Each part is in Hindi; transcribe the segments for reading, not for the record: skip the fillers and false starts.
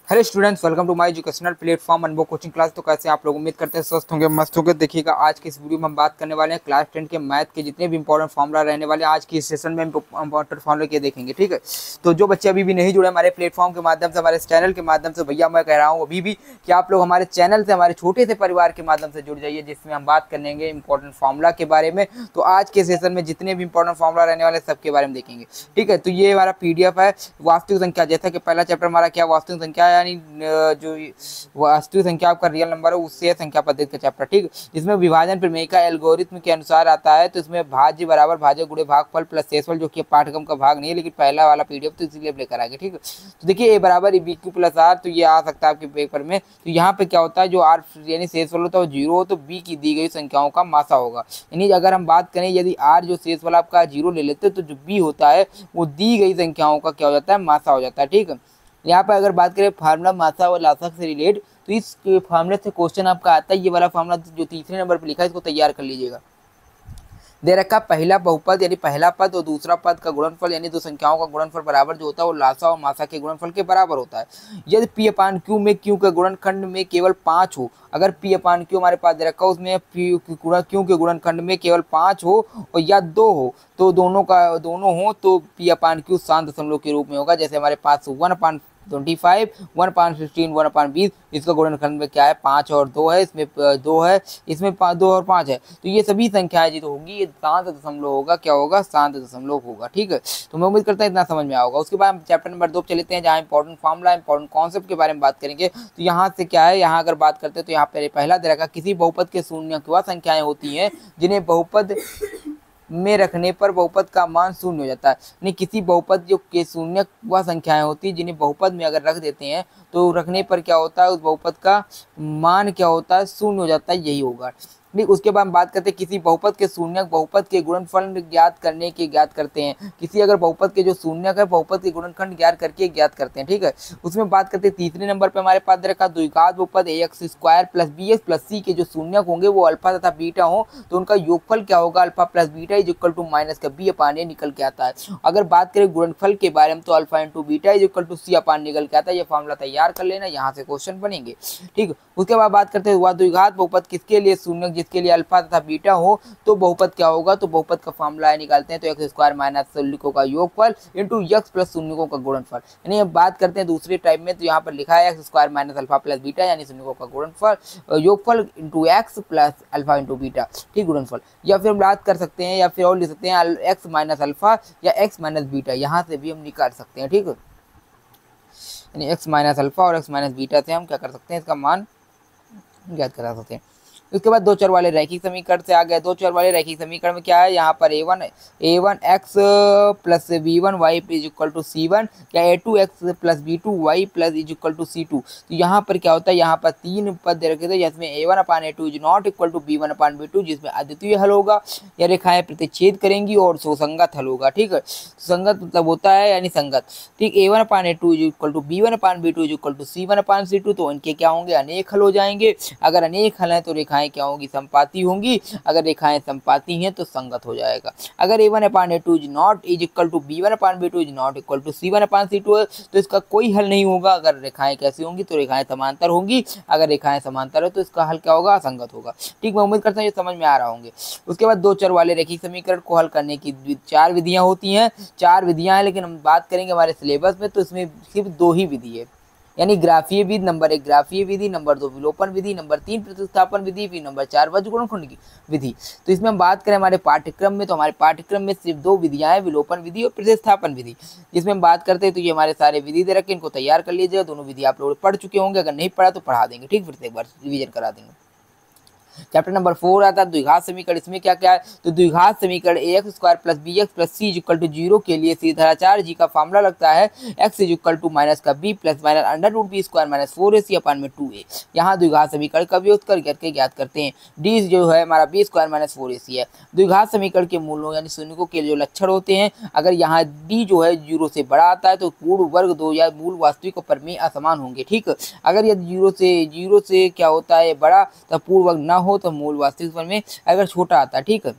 Hello students, welcome to my educational platform Anubhav coaching class. तो कैसे आप लोग, उम्मीद करते हैं स्वस्थ होंगे, मस्त होंगे। देखिएगा, आज की इस वीडियो में हम बात करने वाले हैं क्लास 10 के मैथ के जितने भी इंपॉर्टेंट फॉर्मूला रहने वाले हैं। आज की इस सेशन में इंपॉर्टेंट फॉर्मूला के देखेंगे, ठीक है। तो जो बच्चे अभी भी नहीं जुड़े हमारे प्लेटफॉर्म के माध्यम से, हमारे चैनल के माध्यम से, भैया मैं कह रहा हूँ अभी भी कि आप लोग हमारे चैनल से, हमारे छोटे से परिवार के माध्यम से जुड़ जाइए, जिसमें हम बात करेंगे इंपॉर्टेंट फॉर्मूला के बारे में। तो आज के सेशन में जितने भी इंपॉर्टेंट फॉर्मूला रहने वाले सबके बारे में देखेंगे, ठीक है। तो ये हमारा पीडीएफ है वास्तविक संख्या, जैसा कि पहला चैप्टर हमारा क्या वास्तविक संख्या, यानी जो वास्तविक संख्या आपका रियल नंबर है उससे संख्या पद्धति का चैप्टर, ठीक। इसमें विभाजन प्रमेय का एल्गोरिथम के अनुसार आता है। तो इसमें भाज्य बराबर भाज्य गुणे भागफल प्लस शेषफल, जो कि पाठ्यक्रम का भाग नहीं है लेकिन पहला वाला पीडीएफ, तो इसीलिए लेकर आएंगे, ठीक है। तो देखिए ए बराबर बी क्यू प्लस आर, तो ये आ सकता है आपके पेपर में। तो यहाँ पे क्या होता है, जो आर यानी शेषफल होता है वो 0 हो तो बी की दी गई संख्याओं का मासा होगा। यानी अगर हम बात करें, यदि आर जो शेषफल आपका 0 ले लेते हैं, तो जो बी होता है वो दी गई संख्याओं का क्या हो जाता है, मासा हो जाता है, ठीक है। यहाँ पर अगर बात करें फार्मूला मासा और लासा से रिलेट, तो इस फार्मूले से क्वेश्चन आपका आता है। ये वाला फार्मूला जो तीसरे नंबर पर लिखा है, इसको तैयार कर लीजिएगा। दे रखा पहला बहुपद यानी पहला पद और दूसरा पद का गुणनफल, यानी दो संख्याओं का गुणनफल बराबर जो होता है वो लासा और मासा के गुणनफल के बराबर होता है। यदि पी अपान क्यू में क्यू के गुणनखंड में केवल 5 हो, अगर पी अपान क्यू हमारे पास दे रखा उसमें क्यू के गुणनखंड में केवल 5 हो और या 2 हो, तो दोनों हो तो पी अपान क्यू शांत दशमलव के रूप में होगा। जैसे हमारे पास 1/25, 1/15, 1/20, इसका गुणनखंड में क्या है, 5 और 2 है, इसमें 2 है, इसमें 2 और 5 है। तो ये सभी संख्याएं जी तो होंगी, ये शांत दशमलव होगा, क्या होगा, शांत दशमलव होगा, ठीक है। तो मैं उम्मीद करता हूँ इतना समझ में आएगा। उसके बाद हम चैप्टर नंबर 2 पे चलते हैं, जहाँ इंपॉर्टेंट फॉर्मूला, इंपॉर्टेंट कॉन्सेप्ट के बारे में बात करेंगे। तो यहाँ से क्या है, यहाँ अगर बात करते हैं तो यहाँ पे पहला दे रखा किसी बहुपद के शून्य वह संख्याएं होती हैं जिन्हें बहुपद में रखने पर बहुपद का मान शून्य हो जाता है। यानी किसी बहुपद जो के शून्य वह संख्याएं होती हैं जिन्हें बहुपद में अगर रख देते हैं तो रखने पर क्या होता है, उस बहुपद का मान क्या होता है, शून्य हो जाता है, यही होगा। उसके बाद हम बात करते हैं किसी बहुपद के शून्यक बहुपद के गुणनफल ज्ञात करते हैं। किसी अगर बहुपद के जो शून्यक है बहुपद के गुणनखंड ज्ञात करते हैं, ठीक है। उसमें बात करते हैं तीसरे नंबर पे हमारे पास रखा द्विघात बहुपद ax² plus bx plus c के जो शून्यक होंगे वो अल्फा तथा बीटा हो, तो उनका योगफल क्या होगा, alpha plus beta is equal to minus का b अपान a निकल के आता है। अगर बात करें गुणनफल के बारे में तो alpha into beta is equal to c upon निकल के आता है। ये फॉर्मूला तैयार कर लेना, यहाँ से क्वेश्चन बनेंगे, ठीक। उसके बाद बात करते हैं द्विघात बहुपद किसके लिए शून्यक जिसके लिए अल्फा तथा बीटा हो, तो बहुपद क्या होगा, तो बहुपद का फॉर्मूला निकालते हैं, तो x² माइनस शून्यकों का योगफल इंटू x प्लस शून्यकों का गुणनफल। यानी अब बात करते हैं दूसरे टाइप में, तो यहाँ पर लिखा है x² minus alpha plus beta यानी शून्यकों का गुणनफल योगफल into x plus alpha into beta, ठीक, गुणनफल। या फिर हम बात कर सकते हैं, या फिर और लिख सकते हैं x माइनस अल्फा या x माइनस बीटा, यहाँ से भी हम निकाल सकते हैं, ठीक है। यानी x माइनस अल्फा और x माइनस बीटा से हम क्या कर सकते हैं, इसका मान ज्ञात करा सकते हैं। उसके बाद दो चर वाले रैखिक समीकरण से आ गए। दो चर वाले रैखिक समीकरण में क्या है, यहाँ पर a1 x plus b1 y is equal to c1 या a2 x plus b2 y plus is equal to c2। तो यहाँ पर क्या होता है, यहाँ पर तीन पद दे रखे थे जिसमें a1 upon a2 is not equal to b1 upon b2, जिसमें अद्वितीय हल होगा या रेखाएं प्रतिच्छेद करेंगी और सुसंगत हल होगा, ठीक है। सुसंगत मतलब होता है यानी संगत, ठीक। a1 upon a2 is equal to b1 upon b2 is equal to c1 upon c2, तो इनके क्या होंगे, अनेक हल हो जाएंगे। अगर अनेक हल है तो रेखाएं क्या होंगी, संपाती होंगी। अगर रेखाएं संपाती हैं तो संगत हो जाएगा। अगर a1 upon a2 is not is equal to b1 upon b2 is not equal to c1 upon c2 है तो इसका कोई हल नहीं होगा। अगर रेखाएं कैसी होंगी, तो रेखाएं समांतर होंगी। अगर रेखाएं समांतर है तो इसका हल क्या होगा, असंगत होगा, ठीक। मैं उम्मीद करता हूँ ये समझ में आ रहा होंगे। उसके बाद दो चर वाले रैखिक समीकरण को हल करने की 4 विधियां होती हैं, 4 विधियां हैं, लेकिन हम बात करेंगे हमारे सिलेबस में तो इसमें सिर्फ 2 ही विधि है। यानी ग्राफीय विधि नंबर 1, ग्राफीय विधि नंबर 2, विलोपन विधि नंबर 3, प्रतिस्थापन विधि, फिर नंबर 4 वज्रगुणनखंड की विधि। तो इसमें हम बात करें हमारे पाठ्यक्रम में, तो हमारे पाठ्यक्रम में सिर्फ 2 विधियां हैं, विलोपन विधि और प्रतिस्थापन विधि। जिसमें हम बात करते हैं तो ये हमारे सारे विधि दे रखे, इनको तैयार कर लीजिएगा। दोनों विधि आप लोग पढ़ चुके होंगे, अगर नहीं पढ़ा तो पढ़ा देंगे, ठीक, फिर से एक बार रिविजन करा देंगे। चैप्टर नंबर 4 आता है द्विघात समीकरण। इसमें क्या क्या है, तो द्विघात समीकरण ax² plus bx plus c is equal to 0 के लिए सीधाचार जी का फॉर्मूला लगता है x is equal to minus का b plus minus under root B square minus 4ac upon में 2a। यहाँ द्विघात समीकरण का उपयोग करके ज्ञात करते हैं। d जो है हमारा b स्क्वायर माइनस 4ac है। द्विघात समीकरण के मूलों यानी शून्यकों के जो लक्षण होते हैं, अगर यहाँ d जो है 0 से बड़ा आता है तो पूर्ण वर्ग 2 या मूल वास्तविक और परिमेय असमान होंगे, ठीक। अगर यदि 0 से क्या होता है बड़ा, तब पूर्ण वर्ग न हो तो मूल वास्तविक में अगर छोटा आता है, ठीक है।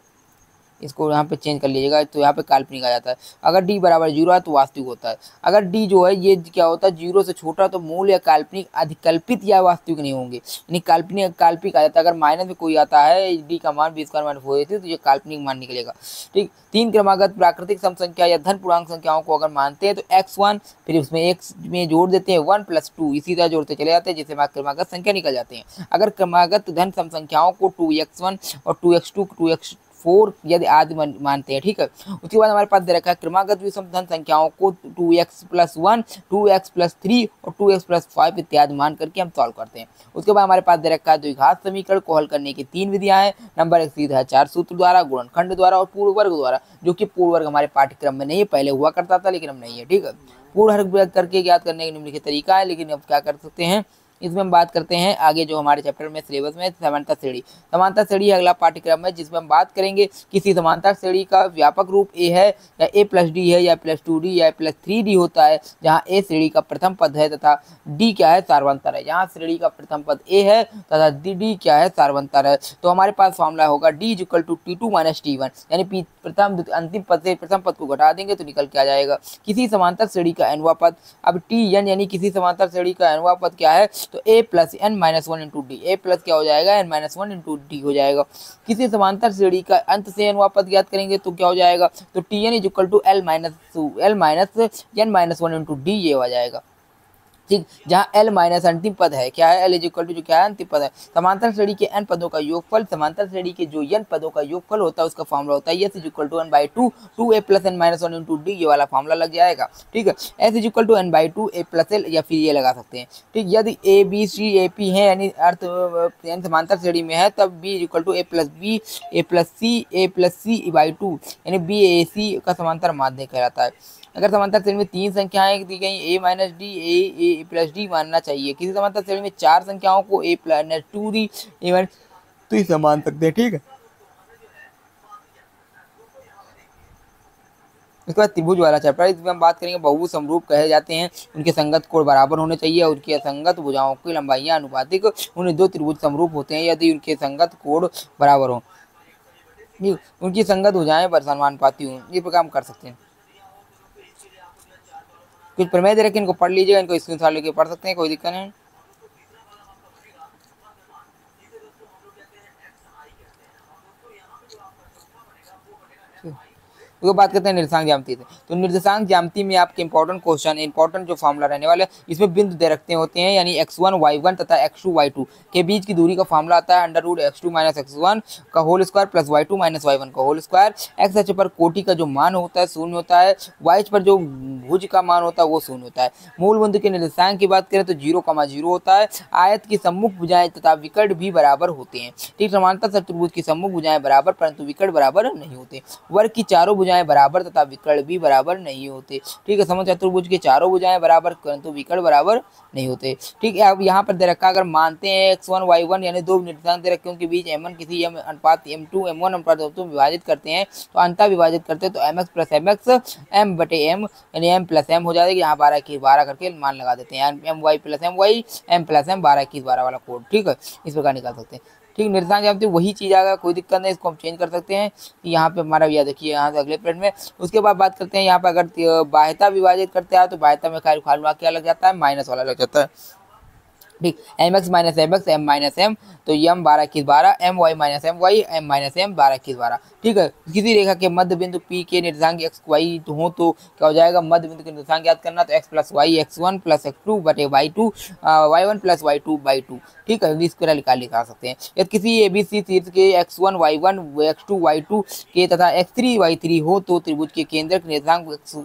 इसको यहाँ पे चेंज कर लीजिएगा, तो यहाँ पे काल्पनिक आ जाता है। अगर डी बराबर 0 है तो वास्तविक होता है। अगर डी जो है ये क्या होता है 0 से छोटा, तो मूल या काल्पनिक अधिकल्पित या वास्तविक नहीं होंगे, यानी काल्पनिक काल्पनिक आ जाता है। अगर माइनस में कोई आता है डी का मान b² - 4ac तो ये काल्पनिक मान निकलेगा। ठीक, 3 क्रमागत प्राकृतिक सम संख्या या धन पूर्णांक संख्याओं को अगर मानते हैं तो x1 फिर उसमें x में जोड़ देते हैं 1 + 2, इसी तरह जोड़ते चले जाते हैं जिससे क्रमागत संख्या निकल जाते हैं। अगर क्रमागत धन सम संख्याओं को 2x1 और 2x2 2x4 यदि आदि मानते हैं, ठीक है। उसके बाद हमारे पास दे रखा है क्रमागत विषम धन संख्याओं को 2x+1 2x+3 और 2x+5 इत्यादि मान करके हम सॉल्व करते हैं। उसके बाद हमारे पास दे रखा है द्विघात समीकरण को हल करने की 3 विधियां हैं। नंबर 1 सीधा है 4 सूत्र द्वारा, गुणनखंड द्वारा और पूर्ण वर्ग द्वारा, जो कि पूर्ण वर्ग हमारे पाठ्यक्रम में नहीं है, पहले हुआ करता था लेकिन अब नहीं है, ठीक है। पूर्ण वर्ग करके ज्ञात करने का निम्नलिखित तरीका है, लेकिन अब क्या कर सकते हैं इसमें हम बात करते हैं आगे जो हमारे चैप्टर में सिलेबस में समांतर श्रेणी। समांतर श्रेणी अगला पाठ्यक्रम है जिसमें हम बात करेंगे किसी समांतर श्रेणी का व्यापक रूप ए है या a+d है या +2d या +3d होता है, जहां a श्रेणी का प्रथम पद है तथा d क्या है सार्वंतर है। जहां श्रेणी का प्रथम पद a है तथा d क्या है सार्वंतर है। तो हमारे पास फॉर्मूला होगा d = t2 - t1, यानी प्रथम अंतिम पद से प्रथम पद को घटा देंगे तो निकल के आ जाएगा किसी समांतर श्रेणी का nवां पद। अब tn यानी किसी समांतर श्रेणी का nवां पद क्या है, तो a + n - 1 × d, a plus क्या हो जाएगा n - 1 × d हो जाएगा। किसी समांतर श्रेणी का अंत से n वां पद ज्ञात करेंगे तो क्या हो जाएगा, तो tn = l - n - 1 × d ये हो जाएगा। ठीक, जहाँ l माइनस अंतिम पद है, क्या है l = जो क्या है अंतिम पद है। समांतर श्रेणी के n पदों का योगफल, समांतर श्रेणी के जो n पदों का योगफल होता है उसका फॉर्मूला होता है s = n/2 2a + n - 1 × d, ये वाला फॉर्मूला लग जाएगा। ठीक है, s = n/2 a + l या फिर ये लगा सकते हैं। ठीक, यदि a b c a p है यानी अर्थ n समांतर श्रेणी में है, तब b = a + b a + c a + c/2 यानी b a c का समांतर माध्य कहलाता है। अगर समांतर श्रेणी में 3 संख्याएं दी गई a - d a + d मानना चाहिए। किसी समांतर श्रेणी में 4 संख्याओं को a + 2d a तो इसे मान सकते हैं, ठीक है। उसके बाद त्रिभुज वाला चैप्टर, इसमें हम बात करेंगे बहुभुज समरूप कहे जाते हैं, उनके संगत कोण बराबर होने चाहिए और उनकी असंगत भुजाओं की लंबाइयां अनुपातिक, उन्हें 2 त्रिभुज समरूप होते हैं यदि उनके संगत कोण बराबर हो, उनकी संगत भुजाएं समानुपाती हों। ये प्रकार हम कर सकते हैं। कुछ प्रमेय दे रखे, इनको पढ़ लीजिएगा, इनको स्क्रीनशॉट लेके पढ़ सकते हैं, कोई दिक्कत नहीं। तो बात करते हैं निर्देशांक ज्यामिति से। तो निर्देशांक ज्यामिति में आपके इंपॉर्टेंट क्वेश्चन, इंपॉर्टेंट जो फॉर्मूला रहने वाले इसमें बिंदु दे रखते होते हैं, यानी x1 y1 तथा x2 y2 के बीच की दूरी का फॉर्मूला आता है √x2 - x1 का whole square plus y2 - y1 का होल स्क्वायर। x अक्ष पर कोटि का जो मान होता है 0 होता है, y अक्ष पर जो भुज का मान होता है वो 0 होता है। मूल बिंदु के निर्देशांक की बात करें तो 0,0 होता है। आयत की सम्मुख भुजाएं तथा विकर्ण भी बराबर होते हैं। ठीक, समांतर चतुर्भुज की सम्मुख भुजाएं बराबर परंतु विकर्ण बराबर नहीं होते। वर्ग की चारों भुजाएं बराबर तथा विकर्ण भी बराबर नहीं होते। ठीक है, समचतुर्भुज चतुर्भुज की चारों भुजाएं बराबर परंतु विकर्ण बराबर नहीं होते। ठीक है, अब यहाँ पर दे रखा अगर मानते हैं x1 y1 यानी 2 निर्देशांक दे रखे उनके बीच m1 किसी m अनुपात m2 m1 अनुपात m2 विभाजित करते हैं, तो अंतर विभाजित करते हैं तो mx + mx m/m यानी m + m हो जाएगी। यहाँ 12 21 12 करके मान लगा देते हैं, my + my m + m 12 21 12 वाला कोड। ठीक है, इस प्रकार निकाल सकते हैं। ठीक, निर्देशांक जानते वही चीज़ आएगा, कोई दिक्कत नहीं, इसको हम चेंज कर सकते हैं। यहाँ पे हमारा यह देखिए यहाँ से अगले पॉइंट में। उसके बाद बात करते हैं यहाँ पे अगर बाह्यता विभाजित करते हैं तो बाह्यता में फॉर्मूला क्या लग जाता है, माइनस वाला लग जाता है। ठीक, mx - mx m - m तो m 12 21 12 my - my m - m 12 21 12। ठीक है, किसी रेखा के मध्य बिंदु P के निर्देशांक x y हो तो क्या हो जाएगा, मध्य बिंदु के निर्देशांक ज्ञात करना, तो x + y x1 + x2 / y2 y1 + y2/2। ठीक है, इस तरह निकाल सकते हैं। यदि किसी ABC शीर्ष के x1 y1 x2 y2 के तथा x3 y3 हो तो त्रिभुज के केंद्रक निर्देशांक x,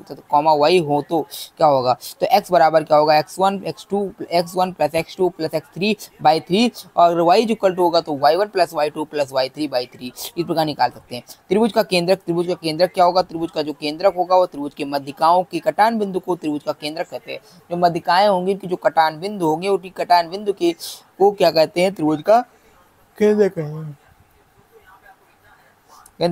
y हो तो क्या होगा, तो x बराबर क्या होगा x1 x1 + x2 + x3/3 और y होगा तो y1 + y2 + y3/3। इस प्रकार निकाल सकते हैं। त्रिभुज का केंद्रक क्या होगा, त्रिभुज का जो केंद्रक होगा वो त्रिभुज के मध्यिकाओं के कटान बिंदु को त्रिभुज का केंद्रक कहते हैं। जो मध्यिकाएं होंगी उनकी जो कटान बिंदु होंगे उनकी कटान बिंदु के को क्या कहते हैं, त्रिभुज का केंद्र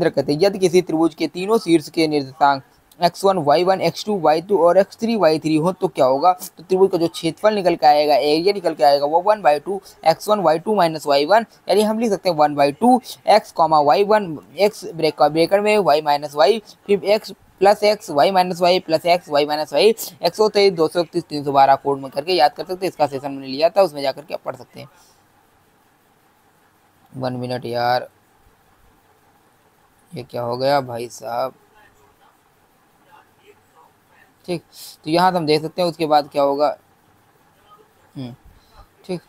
कहते हैं। यदि किसी त्रिभुज के तीनों शीर्ष के निर्देशांक x1 y1 x2 y2 और x3 y3 हो तो क्या होगा, तो त्रिभुज का जो क्षेत्रफल निकल के आएगा, एरिया निकल के आएगा वो 1/2 x1 y2 माइनस y1, यानी हम लिख सकते हैं 1/2 x y1 x ब्रेकर में y माइनस y, फिर x plus X Y minus Y plus X Y minus Y 123 231 312 code में करके याद कर सकते हैं। इसका सेशन मैंने लिया था, उसमें जाकर के आप पढ़ सकते हैं। 1 मिनट यार, ये क्या हो गया भाई साहब। ठीक, तो यहाँ हम देख सकते हैं उसके बाद क्या होगा। ठीक,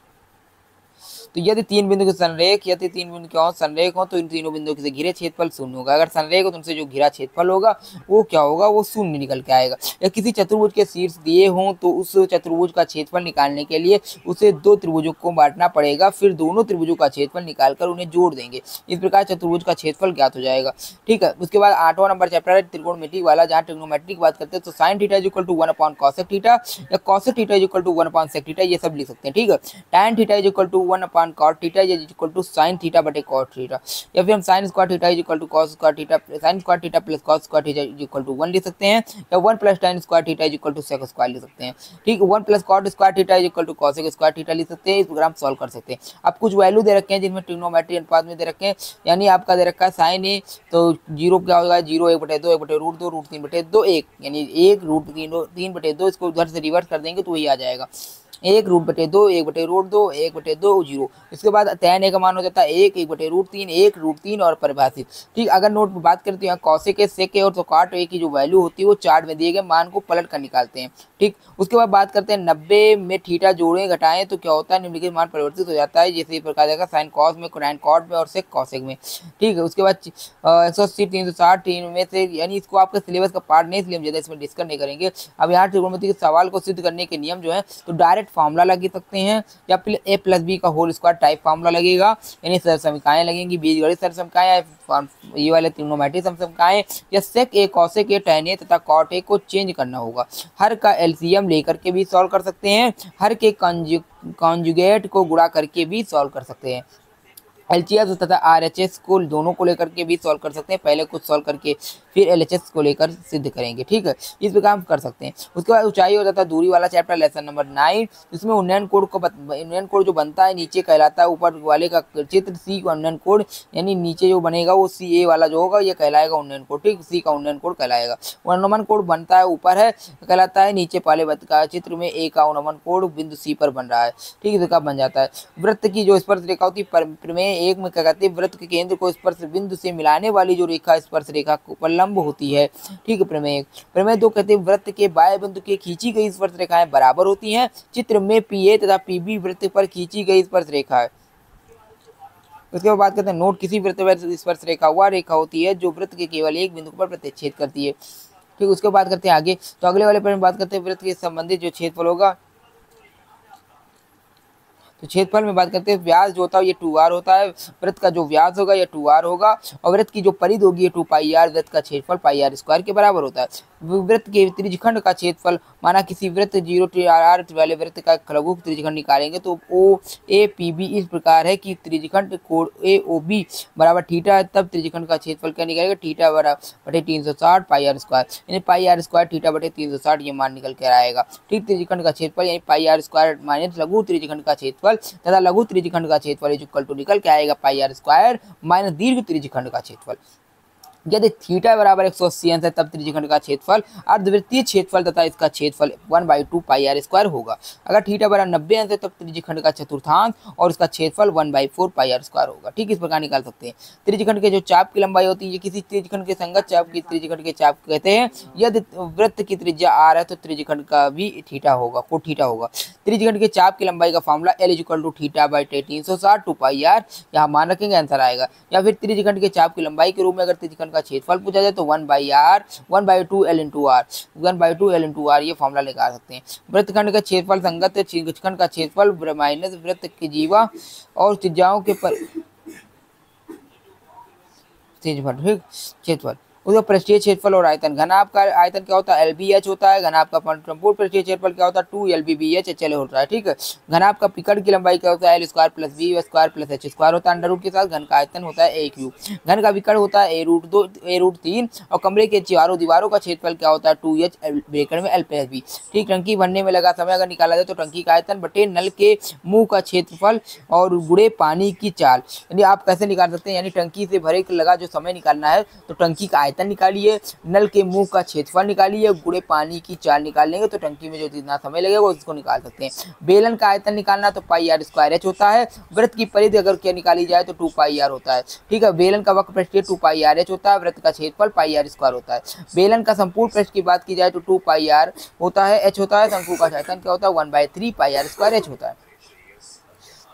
तो यदि तीन बिंदु के संरेख, यदि तीन बिंदु क्या हो संरेख हो तो इन तीनों बिंदुओं से घिरे क्षेत्रफल शून्य होगा। अगर संरेख हो तो उनसे जो घिरा क्षेत्रफल होगा वो क्या होगा, वो शून्य निकल के आएगा। या किसी चतुर्भुज के शीर्ष दिए हों तो उस चतुर्भुज का क्षेत्रफल निकालने के लिए उसे दो त्रिभुजों को बांटना पड़ेगा, फिर दोनों त्रिभुजों का क्षेत्रफल निकालकर उन्हें जोड़ देंगे। इस प्रकार चतुर्भुज का क्षेत्रफल ज्ञात हो जाएगा। ठीक है, उसके बाद 8वां नंबर चैप्टर है त्रिकोणमिति वाला, जहाँ ट्रिग्नोमेट्री की बात करते हैं तो sine theta is equal to 1/cosec theta या cosec theta is equal to 1/sec theta, ये सब लिख सकते हैं। ठीक है, tan theta is equal to 1/cot theta is equal to sine theta बटे कॉट थीटा, या फिर हम sine square theta is equal to cos square theta, sine square theta plus cos square theta is equal to 1 लिख सकते हैं, या 1 plus tan square theta is equal to sec square लिख सकते हैं। ठीक है, 1 plus cot square theta is equal to cosec square theta लिख सकते हैं। इस प्रोग्राम सॉल्व कर सकते हैं। अब कुछ वैल्यू दे रखे हैं जिनमें ट्रिग्नोमेट्री अनुपात में दे रखे हैं, यानी आपका दे रखा है साइन ए तो 0 क्या होगा, 0 1/2 1/√2 √3/2 1, यानी 1 √3/2, इसको उधर से रिवर्स कर देंगे तो वही आ जाएगा 1 √2 1/√2 1/2 0। इसके बाद tan a का मान हो जाता है 1 1/√3 1√3 और परिभाषित। ठीक, अगर नोट में बात करते हैं cosec sec और तो cot a की जो वैल्यू होती है वो चार्ट में दिए गए मान को पलट कर निकालते हैं। ठीक, उसके बाद बात करते हैं 90 में थीटा जोड़ें घटाएं तो क्या होता है, निम्नलिखित मान परिवर्तित हो जाता है, जैसे इस प्रकार जाएगा साइन कॉस में, कोसाइन कॉट में और सेक कॉसेक में। ठीक है, उसके बाद 180 360 3 में से, यानी इसको आपके सिलेबस का पार्ट नहीं, इसलिए हम ज़्यादा इसमें डिस्कस नहीं करेंगे। अब यहाँ त्रिकोणमिति के सवाल को सिद्ध करने के नियम जो है तो डायरेक्ट फार्मूला लगा सकते हैं, या फिर a प्लस बी का होल स्क्वायर टाइप फार्मूला लगेगा, यानी सरसमिकाएं लगेंगी, बीजगणित सरसमिकाएं, ये वाले त्रिकोणमिति सरसमिकाएं, या सेक ए कॉसेक ए tan a तथा कॉट ए को चेंज करना होगा। हर का एलसीएम लेकर के भी सॉल्व कर सकते हैं, हर के कॉन्जुगेट को गुणा करके भी सॉल्व कर सकते हैं। एलसीएस तथा आरएचएस को दोनों को लेकर के भी सॉल्व कर सकते हैं, पहले कुछ सॉल्व करके फिर एलएचएस को लेकर सिद्ध करेंगे। ठीक है, इस प्रकार हम कर सकते हैं। उसके बाद ऊंचाई हो जाता है दूरी वाला चैप्टर लेसन नंबर 9, जिसमें उन्नयन कोड जो बनता है नीचे कहलाता है, ऊपर वाले का चित्र सी का उन्नयन कोड, यानी नीचे जो बनेगा वो सी ए वाला जो होगा ये कहलाएगा उन्नयन कोड। ठीक, सी का उन्नयन कोड कहलाएगा। अनुमान कोड बनता है ऊपर है कहलाता है, नीचे वाले का चित्र में ए का अनुमान कोड बिंदु सी पर बन रहा है। ठीक, इस प्रकार बन जाता है। वृत्त की जो स्पर्श रेखा होती है प्रमेय 1 में क्या कहते हैं, वृत्त के केंद्र को स्पर्श बिंदु से मिलाने वाली जो रेखा स्पर्श रेखा पर लंब होती है। ठीक है, प्रमेय 2 कहते हैं वृत्त के बाएं बिंदु के खींची गई स्पर्श रेखाएं बराबर होती हैं। चित्र में पीए तथा पीबी वृत्त पर खींची गई स्पर्श रेखा है। उसके बाद बात करते हैं नोट, किसी वृत्त पर स्पर्श रेखा वह रेखा होती है जो वृत्त के केवल एक बिंदु पर प्रतिच्छेद करती है। ठीक, उसके बाद करते हैं आगे, तो अगले वाले पर बात करते हैं वृत्त के संबंधित जो क्षेत्रफल होगा। तो क्षेत्रफल में बात करते हैं, व्यास जो होता है ये 2r होता है, वृत्त का जो व्यास होगा ये 2r होगा, और वृत्त की जो परिधि होगी ये 2πr, वृत्त का क्षेत्रफल πr स्क्वायर के बराबर होता है। वृत्त के त्रिज्यखंड का क्षेत्रफल, माना किसी वृत्त 0 वाले वृत्त का लघु त्रिज्यखंड निकालेंगे तो ओ ए पी बी इस प्रकार है कि त्रिज्यखंड कोण ए ओ बी बराबर थीटा है, तब त्रिज्यखंड का क्षेत्रफल क्या निकलेगा, थीटा बटे 360 πr स्क्वायर, यानी πr स्क्वायर थीटा बटे 360 ये मान निकल कर आएगा। ठीक, त्रिज्यखंड का क्षेत्रफल यानी πr स्क्वायर माइनस लघु त्रिज्यखंड का क्षेत्रफल तथा लघु त्रिज्यखंड का क्षेत्रफल इक्वल टू निकल के आएगा πr स्क्वायर माइनस दीर्घ त्रिज्यखंड का क्षेत्रफल। यदि थीटा बराबर 180 अंश है तब त्रिज्यखंड का क्षेत्रफल अर्धवृत्तीय क्षेत्रफल तथा इसका क्षेत्रफल 1/2 πr स्क्वायर होगा। अगर थीटा बराबर 90 अंश है तब त्रिज्यखंड का चतुर्थांश और इसका क्षेत्रफल 1/4 πr स्क्वायर होगा। ठीक, इस प्रकार निकाल सकते हैं। त्रिज्यखंड के जो चाप की लंबाई होती है, किसी त्रिज्यखंड के संगत चाप की त्रिज्यखंड के चाप कहते हैं। यदि वृत्त की त्रिज्या r है तो त्रिज्यखंड का भी थीटा होगा, कोण थीटा होगा। त्रिज्यखंड के चाप की लंबाई का formula L equal to theta by 360 2πr, यहाँ मान रखेंगे आंसर आएगा। या फिर त्रिज्यखंड के चाप की लंबाई के रूप में अगर त्रिज्यखंड का क्षेत्रफल पूछा जाए तो 1/r 1/2 L into R 1/2 L into R ये फॉर्मूला निकाल सकते हैं। वृत्तखंड का क्षेत्रफल संगत त्रिज्यखंड का क्षेत्रफल माइनस वृत्त की जीवा और त्रिज्याओं के क्षेत्रफल। ठीक, क्षेत्रफल उसका पृष्ठीय क्षेत्रफल और आयतन। घनाभ का आयतन क्या होता है, LBH होता है। घनाभ का संपूर्ण पृष्ठीय क्षेत्रफल क्या होता है, 2 LBBH HL होता है, ठीक है। घनाभ का पिकड़ की लंबाई क्या होता है, L² + B² + H² होता है अंडर रूट के साथ। घन का आयतन होता है A³ घन का विकर्ण होता है A√3 और कमरे के चारों दीवारों का क्षेत्रफल क्या होता है 2H ब्रैकेट में L+B, ठीक। टंकी भरने में लगा समय अगर निकाला जाए तो टंकी का आयतन बटे नल के मुंह का क्षेत्रफल और गुणे पानी की चाल। यानी आप कैसे निकाल सकते हैं, यानी टंकी से भरे लगा जो समय निकालना है तो टंकी का आयतन निकालिए, नल के मुंह का क्षेत्रफल निकालिए, गुणे पानी की चाल निकाल लेंगे तो टंकी में जो जितना समय लगेगा उसको निकाल सकते हैं। बेलन का आयतन निकालना तो πr² होता है। वृत्त की परिधि अगर क्या निकाली जाए तो 2πr होता है, ठीक है। बेलन का वक्र पृष्ठ 2πrh होता है। वृत्त का क्षेत्रफल πr² होता है। बेलन का संपूर्ण पृष्ठ की बात की जाए तो 2πr होता है, h होता है। शंकु का आयतन क्या होता है 1/3 πr² h होता है।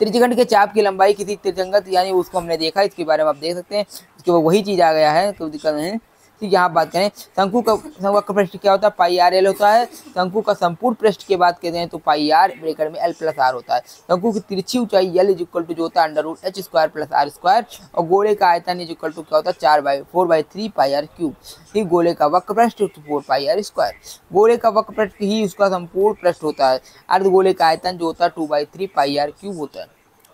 त्रिज्यखंड के चाप की लंबाई किसी त्रिज्यंगत, यानी उसको हमने देखा, इसके बारे में आप देख सकते हैं, इसके वही चीज आ गया है, कोई दिक्कत नहीं। ठीक, यहाँ बात करें शंकु का वक्र पृष्ठ क्या होता है πrl होता है। शंकु का संपूर्ण पृष्ठ की बात करते हैं तो πr ब्रैकेट में L+r होता है। शंकु की तिरछी ऊंचाई L = जो होता है √h² + r² और गोले का आयतन = क्या होता है 4/3 πr³। ठीक, गोले का वक्र पृष्ठ 4πr²। गोले का वक्र पृष्ठ ही उसका संपूर्ण पृष्ठ होता है। अर्धगोले का आयतन जो होता है 2/3 πr³ होता है।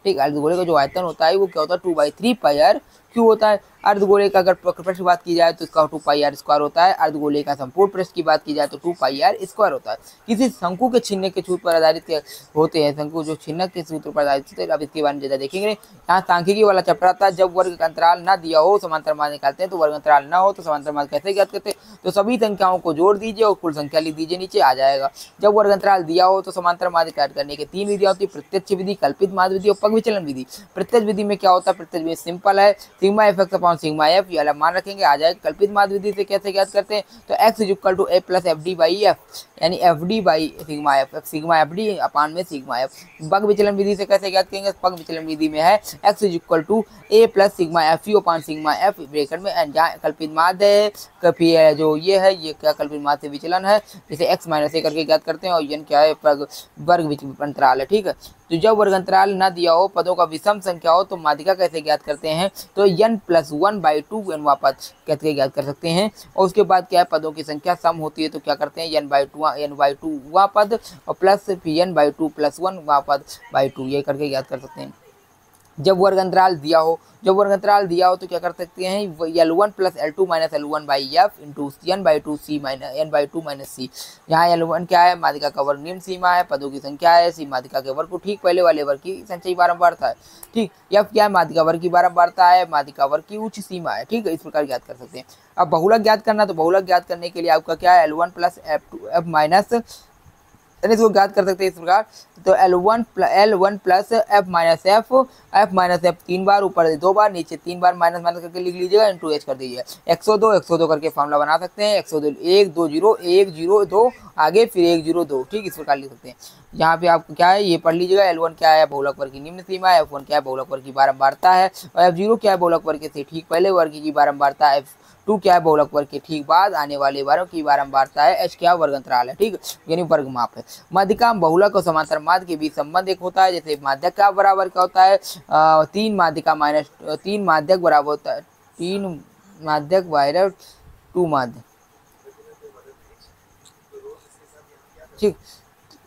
ठीक, अर्धगोले का जो आयतन होता है वो क्या होता है 2/3 πr³ होता है। अर्धगोले का अगर पृष्ठ की बात की जाए तो इसका 2πr² होता है। अर्धगोले का संपूर्ण पृष्ठ की बात की जाए तो 2πr² होता है। किसी शंकु के छिन्नक के सूत्र पर आधारित होते हैं, शंकु जो छिन्नक के सूत्र पर आधारित होते हैं, अब इसके बारे में ज्यादा देखेंगे। यहाँ सांख्यिकी वाला चैप्टर आता है, जब वर्ग अंतराल ना दिया हो समांतर मान निकालते हैं, तो वर्ग अंतराल ना हो तो समांतर मान कैसे ज्ञात करते हैं, तो सभी संख्याओं को जोड़ दीजिए और कुल संख्या लिख दीजिए, नीचे आ जाएगा। जब वर्ग अंतराल दिया हो तो समांतर माध्य ज्ञात करने की 3 विधियां होती है, प्रत्यक्ष विधि, कल्पित माध्य विधि और पग विचलन विधि। प्रत्यक्ष विधि में क्या होता है, प्रत्यक्ष विधि सिंपल है, सिग्मा f(x)/σf ये वाला मान रखेंगे, आ जाएगा। कल्पित माध्य विधि से कैसे ज्ञात करते हैं, तो x = a + fd/f, यानी fd/σf, सिग्मा fd अपान में सिग्मा f। पग विचलन विधि से कैसे ज्ञात करेंगे, पग विचलन विधि में है x = a + sigma fu upon sigma f bracket में n, जहाँ कल्पित माध्य है, फिर जो ये है ये क्या कल्पित माध्य से विचलन है, जिसे x - a करके ज्ञात करते हैं, और n क्या है पग वर्ग अंतराल है। ठीक है, तो जब वर्ग अंतराल न दिया हो, पदों का विषम संख्या हो, तो माध्यिका कैसे ज्ञात करते हैं, तो n + 1/2 n वापस कैसे ज्ञात कर सकते हैं। और उसके बाद क्या है, पदों की संख्या सम होती है तो क्या करते हैं n/2 वह पद और प्लस n/2 + 1 वह पद /2 ये करके ज्ञात कर सकते हैं। जब वर्ग अंतराल दिया हो, तो क्या कर सकते हैं, L1 + L2 - L1/f × n/2 c। यहाँ L1 क्या है, माध्यिका का वर्ग निम्न सीमा है, पदों की संख्या है, c माध्यिका के वर्ग को ठीक पहले वाले वर्ग की संचयी बारंबारता है। ठीक, f क्या है, माध्यिका वर्ग की बारंबारता है, माध्यिका वर्ग की उच्च सीमा है। ठीक है, इस प्रकार ज्ञात कर सकते हैं। अब बहुलक ज्ञात करना, तो बहुलक ज्ञात करने के लिए आपका क्या है, L1 + f इसको ज्ञात कर सकते हैं इस प्रकार, तो L1 + f 3 बार, ऊपर 2 बार, नीचे 3 बार माइनस करके लिख लीजिएगा, × h कर दीजिए। 102 करके फॉर्मूला बना सकते हैं, 102 1 2 0 1 0 2 आगे फिर 1 0 2। ठीक, इस प्रकार लिख सकते हैं। यहाँ पे आपको क्या है ये पढ़ लीजिएगा, L1 क्या है, बहुलक वर्ग की निम्न सीमा है, F1 क्या है, बहुलक वर्ग की बारंबारता है, और F0 क्या है, बहुलक वर्ग से ठीक पहले वर्ग की बारंबारता है, F2 क्या है, बहुलक वर्ग के ठीक बाद आने वाले वर्ग की बारंबारता है, H क्या वर्ग अंतराल है। ठीक, यानी वर्ग माप है। माध्यिका बहुलक और समांतर माध्य के बीच संबंध एक होता है, जैसे माध्यक का बराबर क्या होता है, 3 माध्यिका - 3 माध्यक बराबर होता है 3 माध्यक / 2 माध्य। ठीक,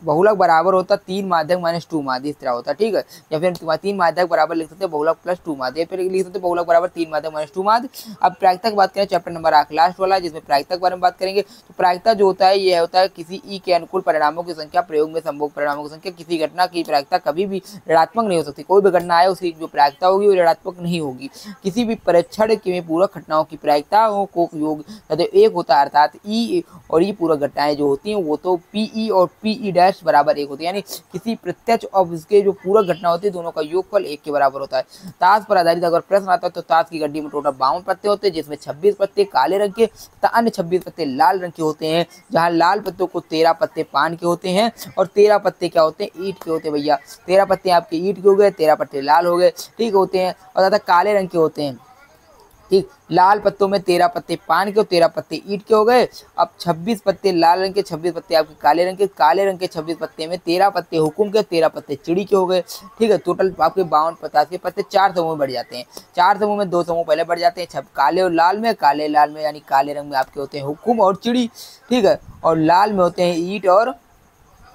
बहुलक बराबर होता है 3 माध्यक - 2 माध्य, इस तरह होता है। ठीक है, या फिर 3 माध्यक बराबर लिख सकते हैं बहुलक + 2 माध्य, फिर लिख सकते हैं बहुलक बराबर 3 माध्यक - 2 माध्य। अब प्रायिकता की बात करें, चैप्टर नंबर 8 लास्ट वाला, जिसमें प्रायिकता के बारे में बात करेंगे। तो प्रायिकता जो होता है ये होता है किसी ई के अनुकूल परिणामों की संख्या, प्रयोग में संभव परिणामों की संख्या। किसी घटना की प्रायिकता कभी भी ऋणात्मक नहीं हो सकती, कोई भी घटना है उसकी जो प्रायिकता होगी वो ऋणात्मक नहीं होगी। किसी भी परीक्षण में पूरक घटनाओं की प्रायिकताओं को योग सदैव 1 होता है, अर्थात ई और ई पूरक घटनाएं जो होती हैं वो तो PE और PE' बराबर 1 होती है, यानी किसी प्रत्यक्ष और उसके जो पूरक घटना होती है दोनों का योगफल 1 के बराबर होता है। ताश पर आधारित अगर प्रश्न आता है तो ताश की गड्डी में टोटल 52 पत्ते होते हैं, जिसमें 26 पत्ते काले रंग के तथा अन्य 26 पत्ते लाल रंग के होते हैं। जहां लाल पत्तों को 13 पत्ते पान के होते हैं और 13 पत्ते क्या होते हैं, ईंट के होते हैं। भैया 13 पत्ते आपके ईंट के हो गए, 13 पत्ते लाल हो गए, ठीक होते हैं, और ज्यादा काले रंग के होते हैं। ठीक, लाल पत्तों में 13 पत्ते पान के और 13 पत्ते ईंट के हो गए। अब 26 पत्ते लाल रंग के, 26 पत्ते आपके काले रंग के 26 पत्ते में 13 पत्ते हुकुम के, 13 पत्ते चिड़ी के हो गए। ठीक है, टोटल आपके 52 50 के पत्ते 4 समूह में बढ़ जाते हैं। 4 समूह में 2 समूह पहले बढ़ जाते हैं, काले और लाल में। काले लाल में यानी काले रंग में आपके होते हैं हुकुम और चिड़ी। ठीक है, और लाल में होते हैं ईंट, और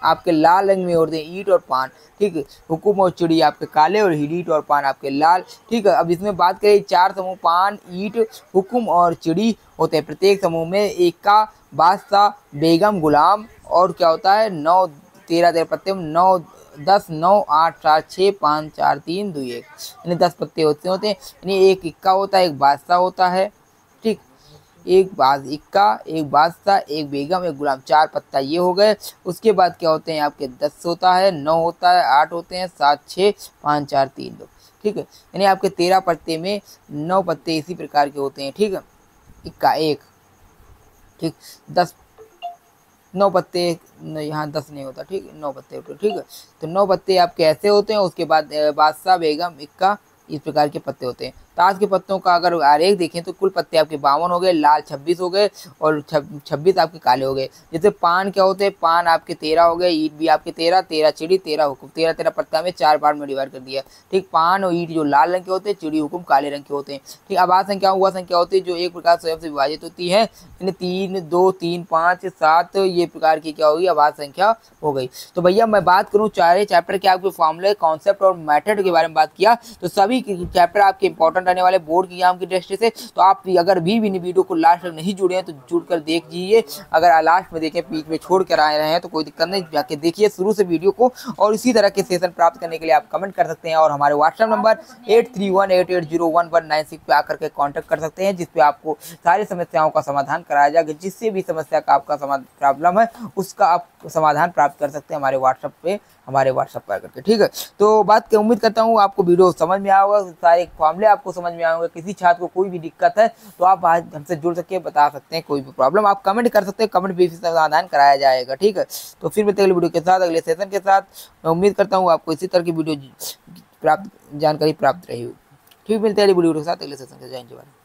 आपके लाल रंग में होते हैं ईंट और पान। ठीक है, हुकुम और चिड़ी आपके काले और ईंट और पान आपके लाल। ठीक है, अब इसमें बात करें 4 समूह पान, ईंट, हुकुम और चिड़ी होते हैं। प्रत्येक समूह में एक्का, बादशाह, बेगम, गुलाम और क्या होता है 9 13 13 पत्ते 9 10 9 8 7 6 5 4 3 2 1 यानी 10 पत्ते होते हैं। यानी एक इक्का होता है, एक बादशाह होता है। ठीक, एक इक्का, एक बादशाह, एक बेगम, एक गुलाम, 4 पत्ता ये हो गए। उसके बाद क्या होते हैं आपके 10 होता है, 9 होता है, 8 होते हैं, 7 6 5 4 3 2। ठीक है, यानी आपके 13 पत्ते में 9 पत्ते इसी प्रकार के होते हैं। ठीक है, इक्का एक, ठीक 10 9 पत्ते, यहाँ 10 नहीं होता। ठीक है, 9 पत्ते होते। ठीक है, तो 9 पत्ते आपके ऐसे होते हैं। उसके बाद बादशाह, बेगम, इक्का इस प्रकार के पत्ते होते हैं। ताश के पत्तों का अगर आरेख देखें तो कुल पत्ते आपके 52 हो गए, लाल 26 हो गए और 26 आपके काले हो गए। जैसे पान क्या होते हैं, पान आपके 13 हो गए, ईंट भी आपके 13, 13 चिड़ी, 13 हुकुम, 13 13 पत्ता में 4 बार में डिवाइड कर दिया। ठीक, पान और ईंट जो लाल रंग के होते हैं, चिड़ी हुकुम काले रंग के होते हैं। ठीक, आबाद संख्या हुआ संख्या होती है जो एक प्रकार स्वयं से विभाजित होती है। 3 2 3 5 7 ये प्रकार की क्या होगी आबाद संख्या हो गई। तो भैया मैं बात करूँ सारे चैप्टर के आपके फॉर्मूले, कॉन्सेप्ट और मेथड के बारे में बात किया, तो सभी चैप्टर आपके इंपॉर्टेंट रहने वाले बोर्ड की एग्जाम की दृष्टि से। तो आप अगर भी वीडियो को लास्ट तक नहीं जुड़े हैं तो जुड़ कर देख लीजिए। अगर लास्ट में देखें बीच में छोड़ कर आए रहे हैं तो कोई दिक्कत नहीं, जाके देखिए शुरू से वीडियो को। और इसी तरह के सेशन प्राप्त करने के लिए आप कमेंट कर सकते हैं और हमारे व्हाट्सएप नंबर 8318801196 पे आकर के कॉन्टैक्ट कर सकते हैं, जिसपे आपको सारी समस्याओं का समाधान कराया जाएगा। जिससे भी समस्या का आपका प्रॉब्लम है उसका आप समाधान प्राप्त कर सकते हैं हमारे व्हाट्सएप पर करके। ठीक है, तो बात की उम्मीद करता हूँ आपको वीडियो समझ में आया होगा, सारे फॉर्मूले आपको समझ में आएंगे। किसी छात्र को कोई भी दिक्कत है तो आप आज हमसे जुड़ सकते हैं, बता सकते हैं। कोई भी प्रॉब्लम आप कमेंट कर सकते हैं, कमेंट भी समाधान कराया जाएगा। ठीक है, तो फिर मिलते हैं अगले वीडियो के साथ, अगले सेशन के साथ। मैं उम्मीद करता हूँ आपको इसी तरह की वीडियो जानकारी प्राप्त रही हो। ठीक, मिलते हैं अगले वीडियो के साथ अगले सेशन के। जय हिंद।